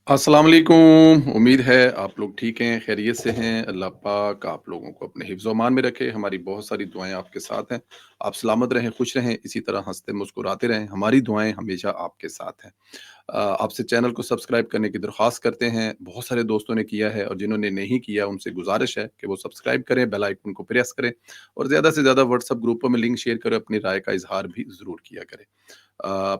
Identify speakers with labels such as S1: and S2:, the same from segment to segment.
S1: अस्सलाम वालेकुम। उम्मीद है आप लोग ठीक हैं, खैरियत से हैं। अल्लाह पाक आप लोगों को अपने हिफ्ज़ अमान में रखे। हमारी बहुत सारी दुआएँ आपके साथ हैं। आप सलामत रहें, खुश रहें, इसी तरह हँसते मुस्कुराते रहें। हमारी दुआएँ हमेशा आपके साथ हैं। आपसे चैनल को सब्सक्राइब करने की दरख्वास्त करते हैं। बहुत सारे दोस्तों ने किया है और जिन्होंने नहीं किया उनसे गुज़ारिश है कि वो सब्सक्राइब करें, बेल आइकन को प्रेस करें और ज़्यादा से ज़्यादा व्हाट्सएप ग्रुपों में लिंक शेयर करें, अपनी राय का इज़हार भी ज़रूर किया करें।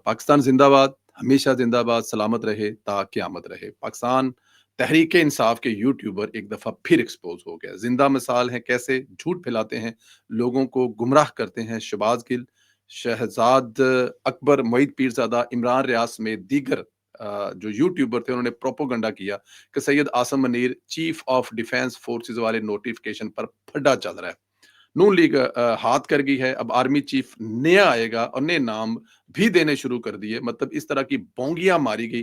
S1: पाकिस्तान ज़िंदाबाद, हमेशा ज़िंदाबाद, सलामत रहे ता क़यामत रहे। पाकिस्तान तहरीक इंसाफ के यूट्यूबर एक दफ़ा फिर एक्सपोज़ हो गया। ज़िंदा मिसाल है कैसे झूठ फैलाते हैं, लोगों को गुमराह करते हैं। शहबाज़ गिल, शहज़ाद अकबर, मोईद पीरज़ादा, इमरान रियाज समेत दीगर जो यूट्यूबर थे उन्होंने प्रोपेगेंडा किया कि Syed Asim Munir chief of defence forces वाले नोटिफिकेशन पर फड्डा चल रहा है। नून लीग हाथ कर गई है। अब आर्मी चीफ नया आएगा और नए नाम भी देने शुरू कर दिए। मतलब इस तरह की बोंगियां मारी गई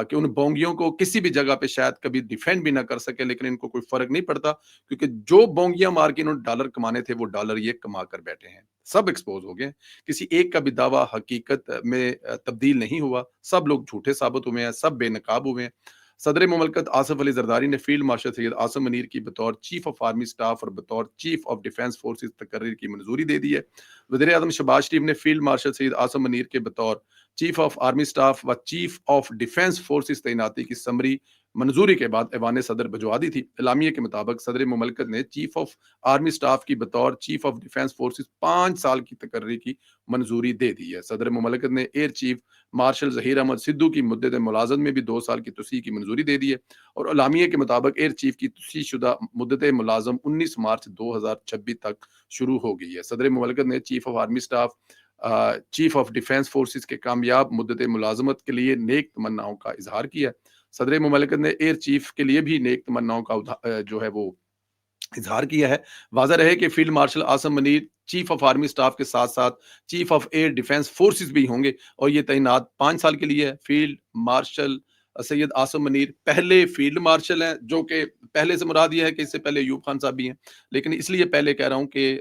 S1: कि उन बोंगियों को किसी भी जगह पे शायद कभी डिफेंड भी ना कर सके, लेकिन इनको कोई फर्क नहीं पड़ता क्योंकि जो बोंगियां मार के इन्होंने डॉलर कमाने थे वो डॉलर ये कमा कर बैठे हैं। सब एक्सपोज हो गए। किसी एक का भी दावा हकीकत में तब्दील नहीं हुआ। सब लोग झूठे साबित हुए हैं, सब बेनकाब हुए हैं। सदर मुमलकत आसिफ अली जरदारी ने फील्ड मार्शल सैयद आसिम मुनीर की बतौर चीफ ऑफ आर्मी स्टाफ और बतौर चीफ ऑफ डिफेंस फोर्सेज तकर्री की मंजूरी दे दी है। वज़ीर आज़म शहबाज शरीफ ने फील्ड मार्शल सैयद आसिम मुनीर के बतौर चीफ ऑफ आर्मी स्टाफ व चीफ ऑफ डिफेंस फोर्सेज तैनाती की समरी मंजूरी के बाद ऐवान सदर भिजवा दी थी। एलामिया के मुताबिक सदर मुमलकत ने चीफ ऑफ आर्मी स्टाफ की बतौर चीफ ऑफ डिफेंस फोर्सेज 5 साल की तकर्री की मंजूरी दे दी है। सदर मुमलकत ने air chief marshal Zaheer Ahmad Sidhu की मुद्दत मुलाजमत में भी 2 साल की तोसी की मंजूरी दे दी है और अलामिया के मुताबिक एयर चीफ की तोसी शुदा मुद्दत मुलाजम 19 मार्च 2026 तक शुरू हो गई है। सदर मुमलकत ने chief of army staff chief of defence forces के कामयाब मुद्दत मुलाजमत के लिए नेक तमन्नाओं का इजहार किया। सदर मुमलकत ने एयर चीफ के लिए भी नेक तमन्नाओं का जो है वो इजहार किया है। वाज़ा रहे कि field marshal Asim Munir chief of army staff के साथ साथ chief of air defence forces भी होंगे और ये तैनात 5 साल के लिए है। फील्ड मार्शल सैयद आसिम मुनीर पहले फील्ड मार्शल हैं, जो कि पहले से मुराद ये है कि इससे पहले यूब खान साहब भी हैं, लेकिन इसलिए पहले कह रहा हूँ कि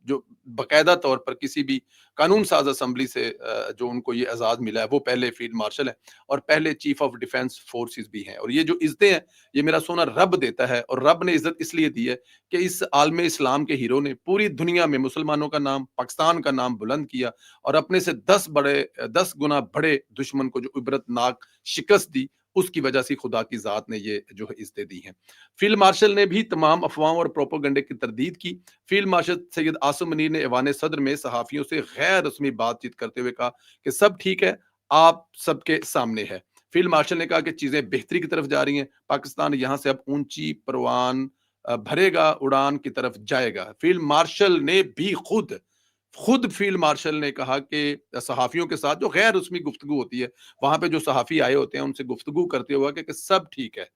S1: जो बाकायदा तौर पर किसी भी कानून साज असम्बली से जो उनको ये एजाज़ मिला है वो पहले फील्ड मार्शल है और पहले चीफ ऑफ डिफेंस फोर्सेस भी हैं। और ये जो इज़्ज़तें हैं ये मेरा सोना रब देता है और रब ने इज्जत इसलिए दी है कि इस आलम इस्लाम के हीरो ने पूरी दुनिया में मुसलमानों का नाम, पाकिस्तान का नाम बुलंद किया और अपने से 10 गुना बड़े दुश्मन को जो इबरतनाक शिकस्त दी, उसकी वजह से खुदा की जात ने ये जो है इज्जतें दी हैं। फील्ड मार्शल ने भी तमाम अफवाहों और प्रोपेगेंडे की तरदीद की। फील्ड मार्शल सैयद आसिम मुनीर ने ऐवान सदर में सहाफियों से गैर रस्मी बातचीत करते हुए कहा कि सब ठीक है, आप सबके सामने है। फील्ड मार्शल ने कहा कि चीजें बेहतरी की तरफ जा रही हैं। पाकिस्तान यहां से अब ऊंची परवान भरेगा, उड़ान की तरफ जाएगा। फील्ड मार्शल ने भी खुद खुद फील्ड मार्शल ने कहा कि सहाफियों के साथ जो गैर रस्मी गुफ्तगू होती है, वहां पे जो सहाफी आए होते हैं उनसे गुफ्तगू करते हुए कि सब ठीक है,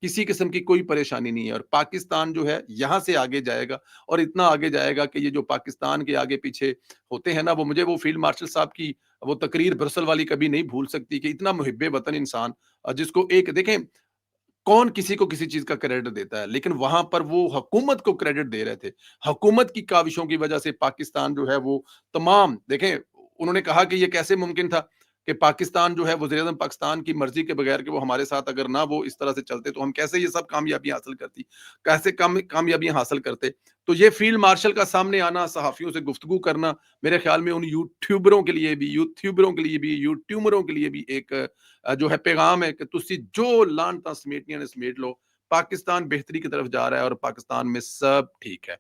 S1: किसी किस्म की कोई परेशानी नहीं है और पाकिस्तान जो है यहाँ से आगे जाएगा और इतना आगे जाएगा कि ये जो पाकिस्तान के आगे पीछे होते हैं ना, वो मुझे वो फील्ड मार्शल साहब की वो तकरीर ब्रसल वाली कभी नहीं भूल सकती कि इतना मुहिब्बे वतन इंसान जिसको एक देखें, कौन किसी को किसी चीज का क्रेडिट देता है, लेकिन वहां पर वो हुकूमत को क्रेडिट दे रहे थे। हुकूमत की काविशों की वजह से पाकिस्तान जो है वो तमाम देखें, उन्होंने कहा कि ये कैसे मुमकिन था कि पाकिस्तान जो है वज़ीर आज़म पाकिस्तान की मर्जी के बगैर कि वो हमारे साथ अगर ना वो इस तरह से चलते तो हम कैसे ये सब कामयाबी हासिल करती, कैसे कामयाबियां हासिल करते। तो ये फील्ड मार्शल का सामने आना, सहाफियों से गुफ्तगू करना, मेरे ख्याल में उन यूट्यूबरों के लिए भी एक जो है पैगाम है कि तुसी जो लानता समेटनिया ने समेट लो, पाकिस्तान बेहतरी की तरफ जा रहा है और पाकिस्तान में सब ठीक है।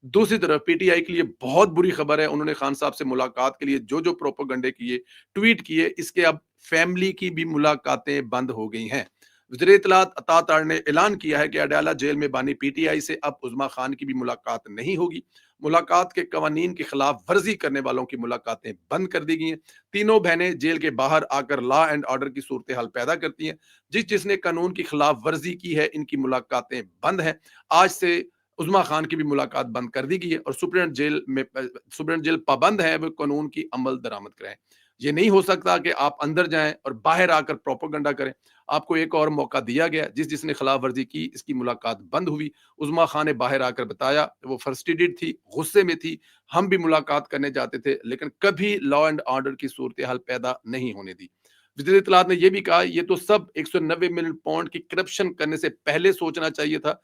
S1: दूसरी तरफ पीटीआई के लिए बहुत बुरी खबर है। उन्होंने खान साहब से मुलाकात के लिए जो जो प्रोपोगंडे किए, ट्वीट किए, इसके अब फैमिली की भी मुलाकातें बंद हो गई हैं। वज़ीर इत्तलात अता तार ने ऐलान किया है कि अडयाला जेल में बानी पीटीआई से अब उज़मा खान की भी मुलाकात नहीं होगी। मुलाकात के कवानीन की खिलाफ वर्जी करने वालों की मुलाकातें बंद कर दी गई हैं। तीनों बहनें जेल के बाहर आकर लॉ एंड ऑर्डर की सूरत हाल पैदा करती हैं। जिसने कानून की खिलाफ वर्जी की है, इनकी मुलाकातें बंद हैं। आज से उज़मा खान की भी मुलाकात बंद कर दी गई है और सुप्रीडेंट जेल पाबंद है वो कानून की अमल दरामद कराएं। ये नहीं हो सकता कि आप अंदर जाएं और बाहर आकर प्रोपोगंडा करें। आपको एक और मौका दिया गया, जिसने खिलाफ वर्जी की इसकी मुलाकात बंद हुई। उज़मा खान ने बाहर आकर बताया वो फ्रस्ट्रेटेड थी, गुस्से में थी, हम भी मुलाकात करने जाते थे लेकिन कभी लॉ एंड ऑर्डर की सूरत हाल पैदा नहीं होने दी। وزیر اطلاعات نے یہ بھی کہا یہ تو سب 190 ملین پاؤنڈ کی کرپشن کرنے سے پہلے سوچنا چاہیے تھا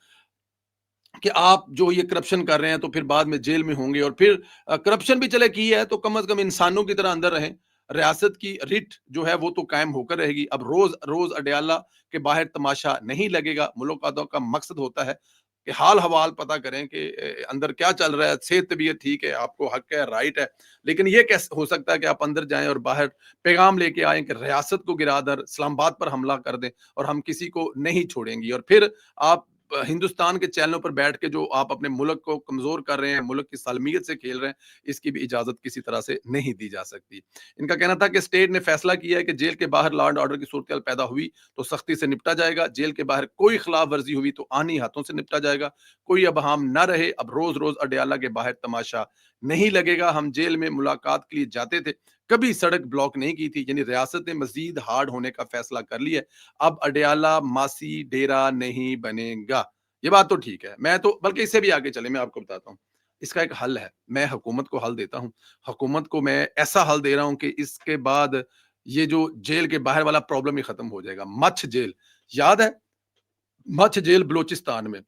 S1: کہ آپ جو یہ کرپشن کر رہے ہیں تو پھر بعد میں جیل میں ہوں گے، اور پھر کرپشن بھی چلے کی ہے تو کم از کم انسانوں کی طرح اندر رہیں، ریاست کی ریٹ جو ہے وہ تو قائم ہو کر رہے گی۔ اب روز روز اڈیالہ کے باہر تماشا نہیں لگے گا، ملاقاتوں کا مقصد ہوتا ہے کہ حال حوال پتہ کریں کہ اندر کیا چل رہا ہے، صحت طبیعت ٹھیک ہے، آپ کو حق ہے، رائٹ ہے، لیکن یہ کیسے ہو سکتا ہے کہ آپ اندر جائیں اور باہر پیغام لے کے آئیں کہ ریاست کو گرا در اسلام آباد پر حملہ کر دیں اور ہم کسی کو نہیں چھوڑیں گی، اور پھر آپ ہندوستان کے چینلوں پر بیٹھ کے جو آپ اپنے ملک کو کمزور کر رہے ہیں، ملک کی سالمیت سے کھیل رہے ہیں، اس کی بھی اجازت کسی طرح سے نہیں دی جا سکتی۔ ان کا کہنا تھا کہ اسٹیٹ نے فیصلہ کیا ہے کہ جیل کے باہر لا اینڈ آرڈر کی صورتحال پیدا ہوئی تو سختی سے نپٹا جائے گا، جیل کے باہر کوئی خلاف ورزی ہوئی تو آنی ہاتھوں سے نپٹا جائے گا، کوئی ابہام نہ رہے، اب روز روز اڈیالہ کے باہر تماشا نہیں لگے گا۔ ہم جیل میں ملاقات کے لیے جاتے تھے، کبھی سڑک بلاک نہیں کی تھی، یعنی ریاست نے مزید ہارڈ ہونے کا فیصلہ کر لیا ہے، اب اڈیالہ ماسی ڈیرا نہیں بنے گا۔ یہ بات تو ٹھیک ہے، میں تو بلکہ اس سے بھی آگے چلے، میں آپ کو بتاتا ہوں اس کا ایک حل ہے، میں حکومت کو حل دیتا ہوں، حکومت کو میں ایسا حل دے رہا ہوں کہ اس کے بعد یہ جو جیل کے باہر والا پرابلم ہی ختم ہو جائے گا۔ مچھ جیل یاد ہے، مچھ جیل بلوچستان میں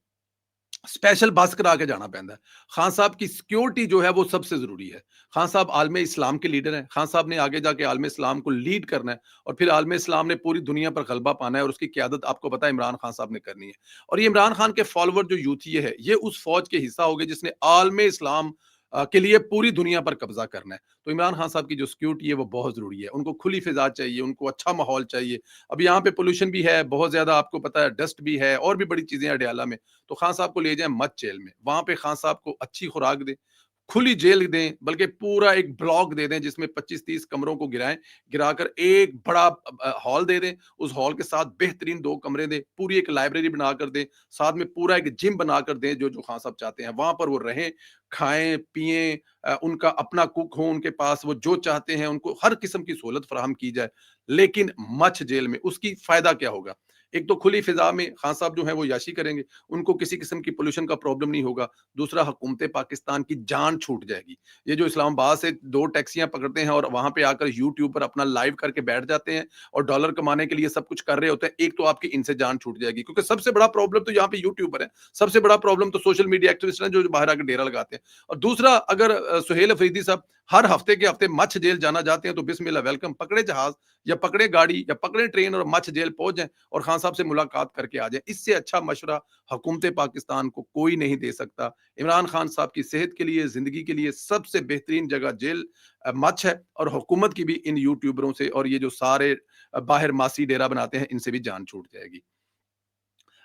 S1: اسپیشل بس کرا کے جانا پہنتا ہے۔ خان صاحب کی سیکیورٹی جو ہے وہ سب سے ضروری ہے۔ خان صاحب عالم اسلام کے لیڈر ہیں، خان صاحب نے آگے جا کے عالم اسلام کو لیڈ کرنا ہے، اور پھر عالم اسلام نے پوری دنیا پر غلبہ پانا ہے، اور اس کی قیادت آپ کو پتا ہے عمران خان صاحب نے کرنی ہے۔ اور یہ عمران خان کے فالوور جو یوتھ یہ ہے، یہ اس فوج کے حصہ ہوگے جس نے عالم اسلام کے لیے پوری دنیا پر قبضہ کرنا ہے۔ تو عمران خان صاحب کی جو سیکیورٹی ہے وہ بہت ضروری ہے، ان کو کھلی فضا چاہیے، ان کو اچھا ماحول چاہیے۔ اب یہاں پہ پولوشن بھی ہے بہت زیادہ، آپ کو پتا ہے ڈسٹ بھی ہے، اور بھی بڑی چیزیں ہیں اڈیالہ میں، تو خان صاحب کو لے جائیں مچ جیل میں، وہاں پہ خان صاحب کو اچھی خوراک دیں، کھلی جیل دیں، بلکہ پورا ایک بلاک دے دیں جس میں 25-30 کمروں کو گرائیں، گرا کر ایک بڑا ہال دے دیں، اس ہال کے ساتھ بہترین 2 کمرے دیں، پوری ایک لائبریری بنا کر دیں، ساتھ میں پورا ایک جم بنا کر دیں، جو جو خان صاحب چاہتے ہیں وہاں پر وہ رہیں، کھائیں پیئیں، ان کا اپنا کوک ہو ان کے پاس، وہ جو چاہتے ہیں ان کو ہر قسم کی سہولت فراہم کی جائے۔ لیکن مچھ جیل میں اس کی فائدہ کیا ہوگا؟ ایک تو کھلی فضا میں خان صاحب جو ہیں وہ یاشی کریں گے، ان کو کسی قسم کی پولوشن کا پرابلم نہیں ہوگا۔ دوسرا، حکومت پاکستان کی جان چھوٹ جائے گی۔ یہ جو اسلام آباد سے 2 ٹیکسیاں پکڑتے ہیں اور وہاں پہ آ کر یوٹیوب پر اپنا لائیو کر کے بیٹھ جاتے ہیں اور ڈالر کمانے کے لیے سب کچھ کر رہے ہوتے ہیں، ایک تو آپ کی ان سے جان چھوٹ جائے گی، کیونکہ سب سے بڑا پرابلم تو یہاں پہ یوٹیوبر ہے، سب سے بڑا پرابلم تو سوشل میڈیا ایکٹیوسٹ ہیں جو باہر آ کے ڈیرا لگاتے ہیں۔ اور دوسرا، اگر سہیل افریدی صاحب ہر ہفتے کے ہفتے مچھ جیل جانا چاہتے ہیں تو بسم اللہ ویلکم، پکڑے جہاز یا پکڑے گاڑی یا پکڑے ٹرین اور مچھ جیل پہنچ جائیں اور خان صاحب سے ملاقات کر کے آ جائیں۔ اس سے اچھا مشورہ حکومت پاکستان کو کوئی نہیں دے سکتا۔ عمران خان صاحب کی صحت کے لیے، زندگی کے لیے سب سے بہترین جگہ جیل مچھ ہے، اور حکومت کی بھی ان یوٹیوبروں سے اور یہ جو سارے باہر ماسی ڈیرا بناتے ہیں ان سے بھی جان چھوٹ جائے گی۔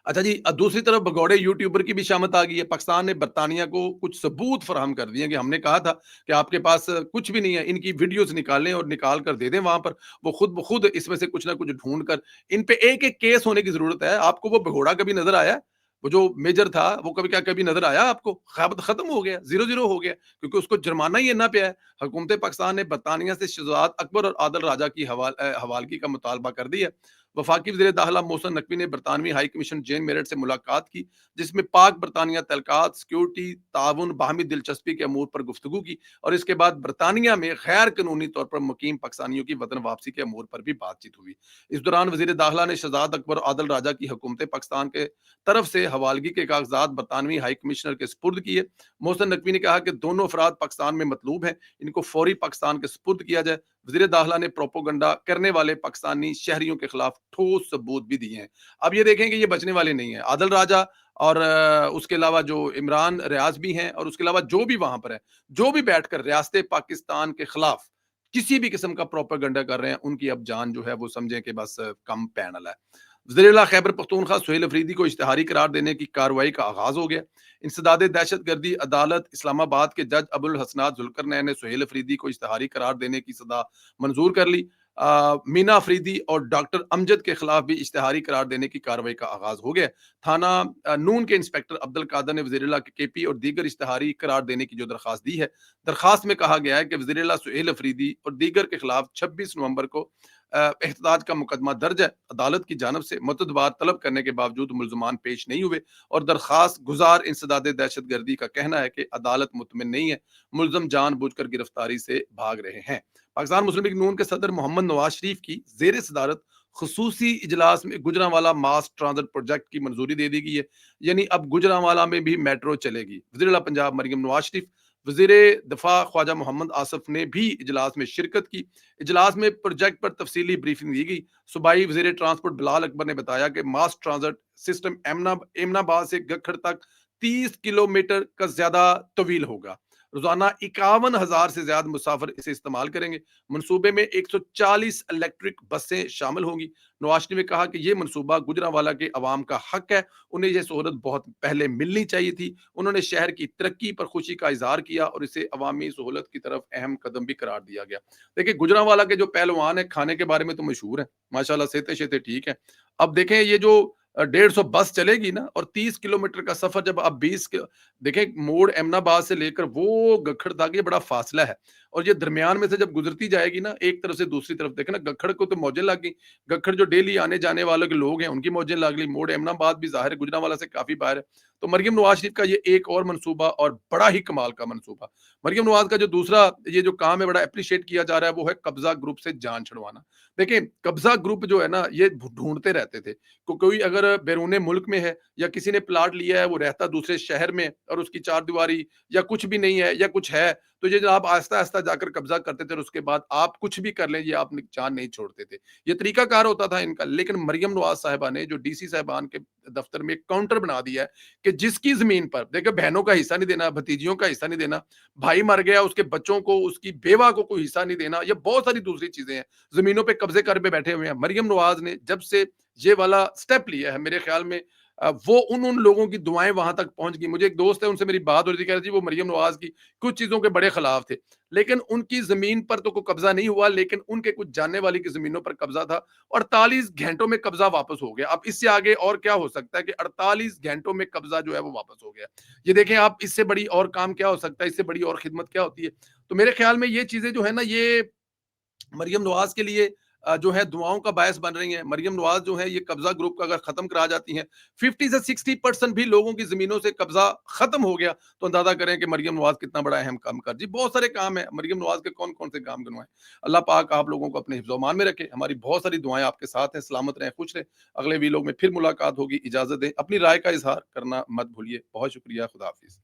S1: اچھا جی، دوسری طرف بگوڑے یوٹیوبر کی بھی شامت آ گئی ہے۔ پاکستان نے برطانیہ کو کچھ ثبوت فراہم کر دیے کہ ہم نے کہا تھا کہ آپ کے پاس کچھ بھی نہیں ہے، ان کی ویڈیوز نکالیں اور نکال کر دے دیں وہاں پر، وہ خود بخود اس میں سے کچھ نہ کچھ ڈھونڈ کر ان پہ ایک ایک کیس ہونے کی ضرورت ہے۔ آپ کو وہ بگوڑا کبھی نظر آیا؟ وہ جو میجر تھا وہ کبھی نظر آیا آپ کو؟ ختم ہو گیا، 0-0 ہو گیا، کیونکہ اس کو جرمانہ ہی اتنا پہ ہے۔ حکومت پاکستان نے برطانیہ سے شہزاد اکبر اور عادل راجہ کی حوالگی کا مطالبہ کر دیا۔ وفاقی وزیر داخلہ محسن نقوی نے برطانوی ہائی کمیشن جین میرٹ سے ملاقات کی، جس میں پاک برطانیہ تعلقات، سیکیورٹی، تعاون، باہمی دلچسپی کے امور پر گفتگو کی، اور اس کے بعد برطانیہ میں غیر قانونی طور پر مقیم پاکستانیوں کی وطن واپسی کے امور پر بھی بات چیت ہوئی۔ اس دوران وزیر داخلہ نے شہزاد اکبر اور عادل راجہ کی حکومت پاکستان کے طرف سے حوالگی کے کاغذات برطانوی ہائی کمشنر کے سپرد کیے۔ محسن نقوی نے کہا کہ دونوں افراد پاکستان میں مطلوب ہیں، ان کو فوری پاکستان کے سپرد کیا جائے۔ وزیر داخلہ نے پروپوگنڈا کرنے والے پاکستانی شہریوں کے خلاف ٹھوس ثبوت بھی دیے ہیں۔ اب یہ دیکھیں کہ یہ بچنے والے نہیں ہیں، عادل راجہ اور اس کے علاوہ جو عمران ریاض بھی ہیں، اور اس کے علاوہ جو بھی وہاں پر ہے، جو بھی بیٹھ کر ریاست پاکستان کے خلاف کسی بھی قسم کا پروپیگنڈا کر رہے ہیں، ان کی اب جان جو ہے وہ سمجھیں کہ بس کم پینل ہے۔ وزیر اعلیٰ خیبر پختونخوا سہیل افریدی کو اشتہاری قرار دینے کی کارروائی کا آغاز ہو گیا۔ انسداد دہشت گردی عدالت اسلام آباد کے جج ابو الحسنات ذوالقرنین نے سہیل افریدی کو اشتہاری قرار دینے کی سزا منظور کر لی۔ مینا افریدی اور ڈاکٹر امجد کے خلاف بھی اشتہاری قرار دینے کی کارروائی کا آغاز ہو گیا۔ تھانہ نون کے انسپکٹر عبد القادر نے وزیر اعلیٰ کے کے پی اور دیگر اشتہاری قرار دینے کی جو درخواست دی ہے، درخواست میں کہا گیا ہے کہ وزیر اعلیٰ سہیل افریدی اور دیگر کے خلاف 26 نومبر کو احتजाज का मुकदमा दर्ज है। अदालत की जानब से मुतदबार तलब करने के बावजूद मुलजमान पेश नहीं हुए और दरख्वास्त गुजार इंसदाद दहशत गर्दी का कहना है कि अदालत मुतमिन नहीं है, मुलजम जानबूझकर गिरफ्तारी से भाग रहे हैं। पाकिस्तान मुस्लिम लीग नून के सदर मोहम्मद नवाज शरीफ की जेर सदारत खसूसी इजलास में गुजरांवाला मास ट्रांजिट प्रोजेक्ट की मंजूरी दे दी गई है। यानी अब गुजरांवाला में भी मेट्रो चलेगी। वज़ीर आला पंजाब मरियम नवाज शरीफ, वज़ीर दफ़ा ख्वाजा मोहम्मद आसिफ ने भी इजलास में शिरकत की। इजलास में प्रोजेक्ट पर तफसीली ब्रीफिंग दी गई। सूबाई वज़ीर ट्रांसपोर्ट बिलाल अकबर ने बताया कि मास ट्रांजिट सिस्टम एमनाबाद से गखड़ तक 30 किलोमीटर का ज्यादा तवील होगा। रोजाना 51,000 से ज्यादा मुसाफिर इसे इस्तेमाल करेंगे। मनसूबे में 140 इलेक्ट्रिक बसें शामिल होंगी। नवाज शरीफ ने कहा कि यह मनसूबा गुजरांवाला के अवाम का हक है, उन्हें यह सहूलत बहुत पहले मिलनी चाहिए थी। उन्होंने शहर की तरक्की पर खुशी का इजहार किया और इसे अवामी सहूलत की तरफ अहम कदम भी करार दिया गया। देखिए गुजरांवाला के जो पहलवान है खाने के बारे में तो मशहूर है, माशाल्लाह सेहते शेते ठीक है। अब देखें ये जो 150 बस चलेगी ना और 30 किलोमीटर का सफर जब आप 20 देखें मोड़ एमनाबाद से लेकर वो गखड़ तक ये बड़ा फासला है और ये दरमियान में से जब गुजरती जाएगी ना एक तरफ से दूसरी तरफ देखें ना गखड़ को तो मौजें लग गई। गखड़ जो डेली आने जाने वाले के लोग हैं उनकी मौजें लग गई। मोड़ एमनाबाद भी जाहिर है गुजरांवाला से काफी बाहर है। तो मरियम नवाज शरीफ का ये एक और मनसूबा और बड़ा ही कमाल का मनसूबा। मरियम नवाज का जो दूसरा ये जो काम है बड़ा अप्रिशिएट किया जा रहा है वो है कब्जा ग्रुप से जान छुड़वाना। देखिए कब्जा ग्रुप जो है ना ये ढूंढते रहते थे कोई अगर बैरून मुल्क में है या किसी ने प्लाट लिया है वो रहता दूसरे शहर में और उसकी चार दीवारी या कुछ भी नहीं है या कुछ है तो ये जनाब आहिस्ता आहिस्ता जाकर कब्जा करते थे और उसके बाद आप कुछ भी कर लें ये आप जान नहीं छोड़ते थे। ये तरीका कार होता था इनका। लेकिन मरियम नवाज साहिबा ने जो डीसी साहिबान के दफ्तर में एक काउंटर बना दिया है कि जिसकी जमीन पर देखिए बहनों का हिस्सा नहीं देना, भतीजियों का हिस्सा नहीं देना, भाई मर गया उसके बच्चों को उसकी बेवा को कोई हिस्सा नहीं देना, ये बहुत सारी दूसरी चीजें हैं। जमीनों पे कब्जे कर पे बैठे हुए हैं। मरियम नवाज ने जब से ये वाला स्टेप लिया है मेरे ख्याल में वो उन लोगों की दुआएं वहां तक पहुंच गई। मुझे एक दोस्त है उनसे मेरी बात हो रही थी, कह रही थी वो मरियम नवाज की कुछ चीजों के बड़े खिलाफ थे लेकिन उनकी जमीन पर तो कोई कब्जा नहीं हुआ लेकिन उनके कुछ जानने वाली की जमीनों पर कब्जा था। 48 घंटों में कब्जा वापस हो गया। अब इससे आगे और क्या हो सकता है कि 48 घंटों में कब्जा जो है वो वापस हो गया। ये देखें आप इससे बड़ी और काम क्या हो सकता है, इससे बड़ी और खिदमत क्या होती है। तो मेरे ख्याल में ये चीजें जो है ना ये मरियम नवाज के लिए जो है दुआओं का बायस बन रही हैं। मरियम नवाज जो है ये कब्जा ग्रुप का अगर खत्म करा जाती हैं 50 से 60% भी लोगों की जमीनों से कब्जा खत्म हो गया तो अंदाजा करें कि मरियम नवाज कितना बड़ा अहम काम कर जी। बहुत सारे काम है मरियम नवाज के, कौन कौन से काम गिनवाएं। अल्लाह पाक आप लोगों को अपने हिफ्ज़-ओ-मान में रखे। हमारी बहुत सारी दुआएं आपके साथ हैं। सलामत रहें, खुश रहें। अगले वीलॉग में फिर मुलाकात होगी। इजाजत दें। अपनी राय का इजहार करना मत भूलिए। बहुत शुक्रिया। खुदा हाफिज।